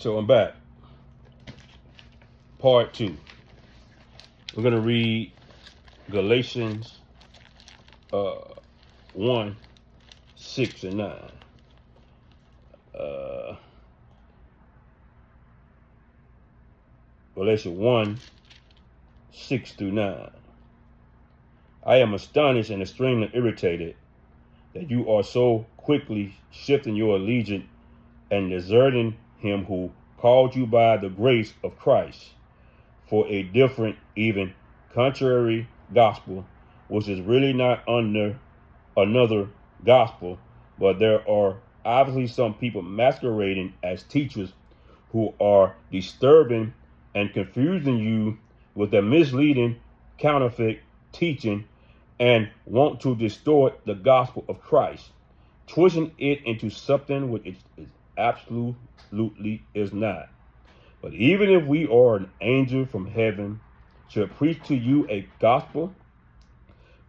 So I'm back. Part 2. We're going to read Galatians 1, 6 and 9. Galatians 1, 6 through 9. I am astonished and extremely irritated that you are so quickly shifting your allegiance and deserting him who called you by the grace of Christ for a different, even contrary gospel, which is really not under another gospel, but there are obviously some people masquerading as teachers who are disturbing and confusing you with a misleading counterfeit teaching and want to distort the gospel of Christ, twisting it into something which it absolutely is not. But even if we are an angel from heaven should preach to you a gospel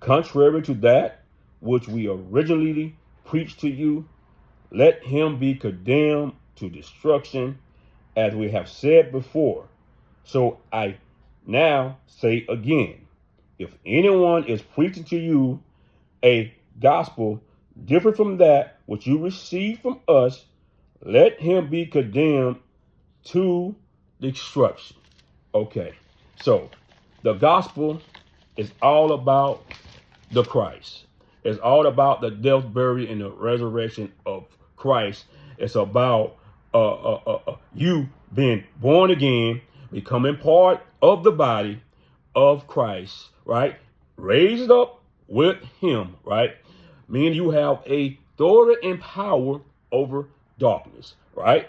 contrary to that which we originally preached to you, let him be condemned to destruction, as we have said before. So I now say again, if anyone is preaching to you a gospel different from that which you received from us, let him be condemned to destruction. Okay, so the gospel is all about the Christ. It's all about the death, burial, and the resurrection of Christ. It's about you being born again, becoming part of the body of Christ, right? Raised up with him, right? Meaning you have authority and power over darkness, right?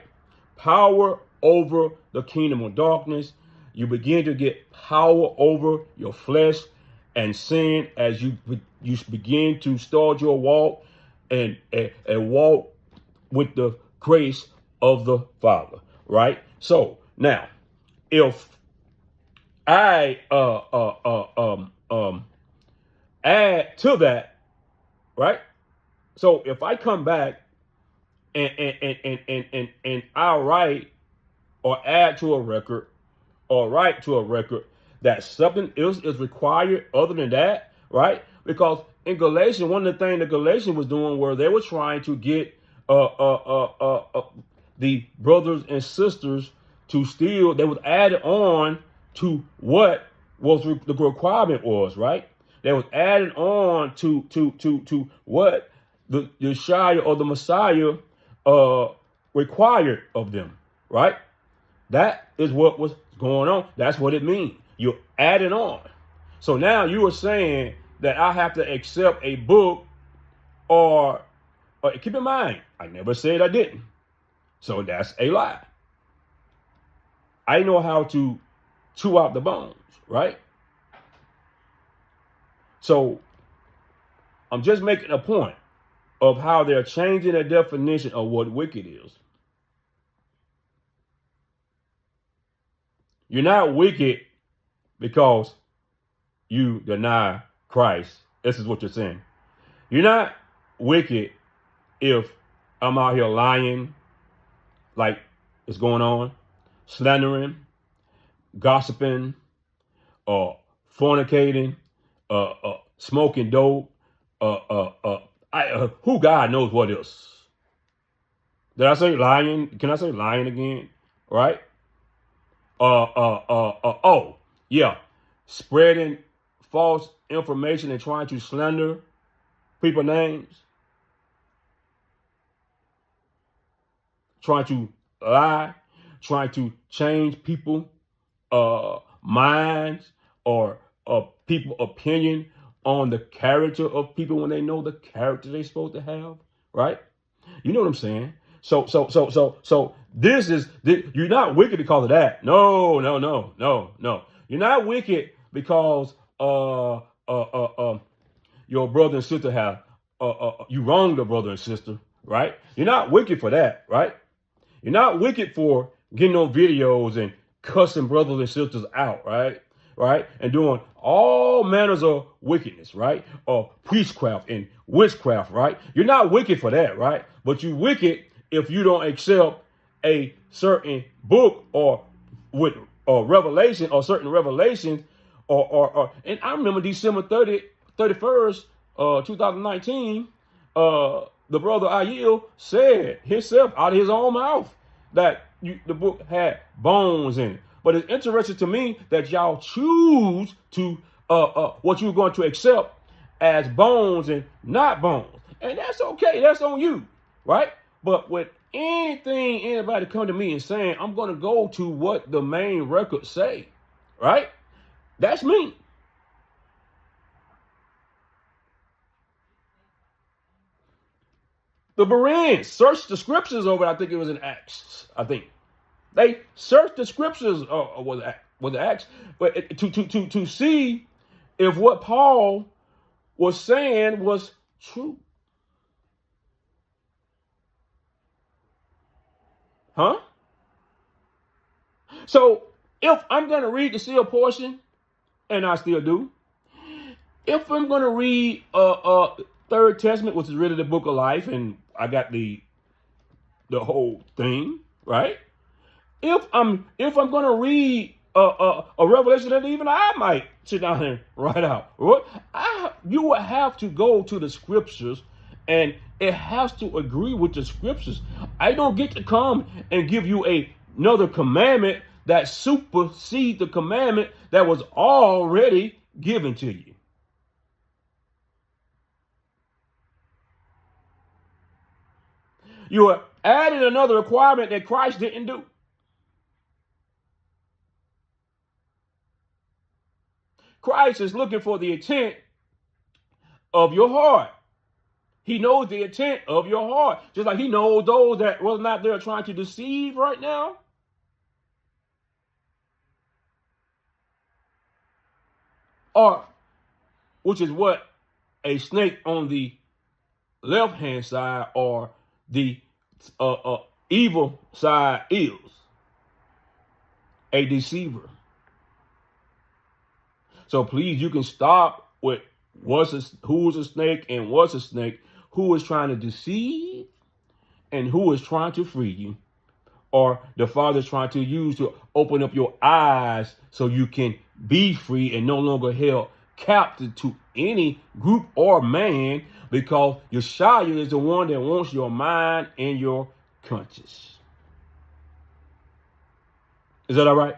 Power over the kingdom of darkness. You begin to get power over your flesh and sin as you begin to start your walk and walk with the grace of the Father, right? So now, if I add to that, right? So if I come back and I write or add to a record or write to a record that something else is required other than that, right? Because in Galatians, one of the things that Galatians was doing where they were trying to get the brothers and sisters to still, they was added on to what was the requirement was, right? They was added on to what the Shire or the Messiah required of them, right? That is what was going on. That's what it means. You're adding on. So now you are saying that I have to accept a book or keep in mind, I never said I didn't. So that's a lie. I know how to chew out the bones, right? So I'm just making a point of how they're changing the definition of what wicked is. You're not wicked because you deny Christ. This is what you're saying. You're not wicked if I'm out here lying like it's going on, slandering, gossiping, fornicating, smoking dope, who God knows what else. Did I say lying? Can I say lying again? Right? Oh, yeah. Spreading false information and trying to slander people's names. Trying to lie, trying to change people minds or people opinion on the character of people when they know the character they're supposed to have, right? You know what I'm saying? So this is, you're not wicked because of that. No. You're not wicked because your brother and sister have you wronged the brother and sister, right? You're not wicked for that, right? You're not wicked for getting on videos and cussing brothers and sisters out, right? Right? And doing all manners of wickedness, right? Or priestcraft and witchcraft, right? You're not wicked for that, right? But you're wicked if you don't accept a certain book or with or revelation or certain revelations and I remember December 31st, 2019, the brother Ayil said himself out of his own mouth that the book had bones in it. But it's interesting to me that y'all choose to what you're going to accept as bones and not bones. And that's okay. That's on you, right? But with anything anybody come to me and saying, I'm going to go to what the main records say, right? That's me. The Bereans searched the scriptures over, I think it was in Acts, I think. They searched the scriptures, was the Acts, but to see if what Paul was saying was true. Huh? So if I'm going to read the sealed portion, and I still do, if I'm going to read Third Testament, which is really the book of life, and I got the whole thing, right? If I'm going to read a revelation that even I might sit down and write out, you would have to go to the scriptures, and it has to agree with the scriptures. I don't get to come and give you another commandment that supersedes the commandment that was already given to you. You are adding another requirement that Christ didn't do. Christ is looking for the intent of your heart. He knows the intent of your heart. Just like he knows those that whether or not they're trying to deceive right now. Or, which is what a snake on the left-hand side or the evil side is. A deceiver. So please, you can stop with who is a snake and what's a snake, who is trying to deceive and who is trying to free you, or the Father is trying to use to open up your eyes so you can be free and no longer held captive to any group or man, because Yeshua is the one that wants your mind and your conscience. Is that all right?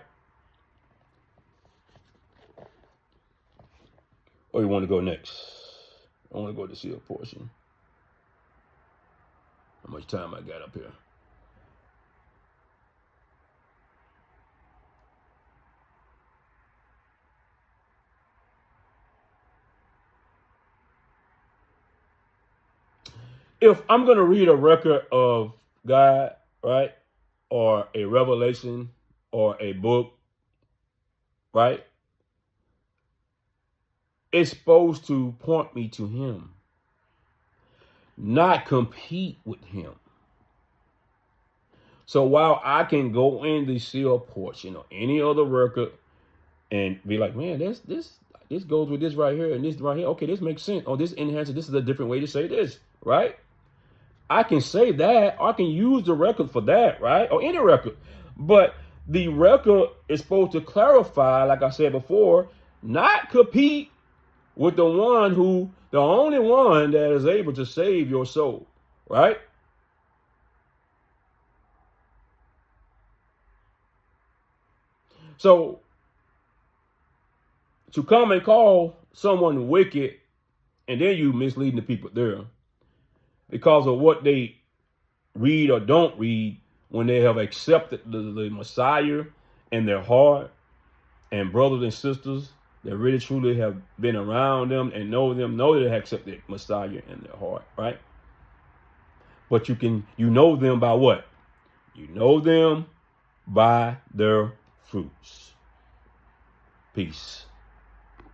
Or you want to go next? I want to go to see a portion. How much time I got up here? If I'm going to read a record of God, right, or a revelation or a book, right, it's supposed to point me to him, not compete with him. So while I can go in the sealed portion or any other record and be like, man, this goes with this right here and this right here. Okay, this makes sense. Oh, this enhances. This is a different way to say this, right? I can say that, or I can use the record for that, right? Or any record. But the record is supposed to clarify, like I said before, not compete with the only one that is able to save your soul, right? So to come and call someone wicked and then you misleading the people there because of what they read or don't read when they have accepted the Messiah in their heart, and brothers and sisters that really truly have been around them and know that they have accepted Messiah in their heart, right? But you know them by what? You know them by their fruits. Peace.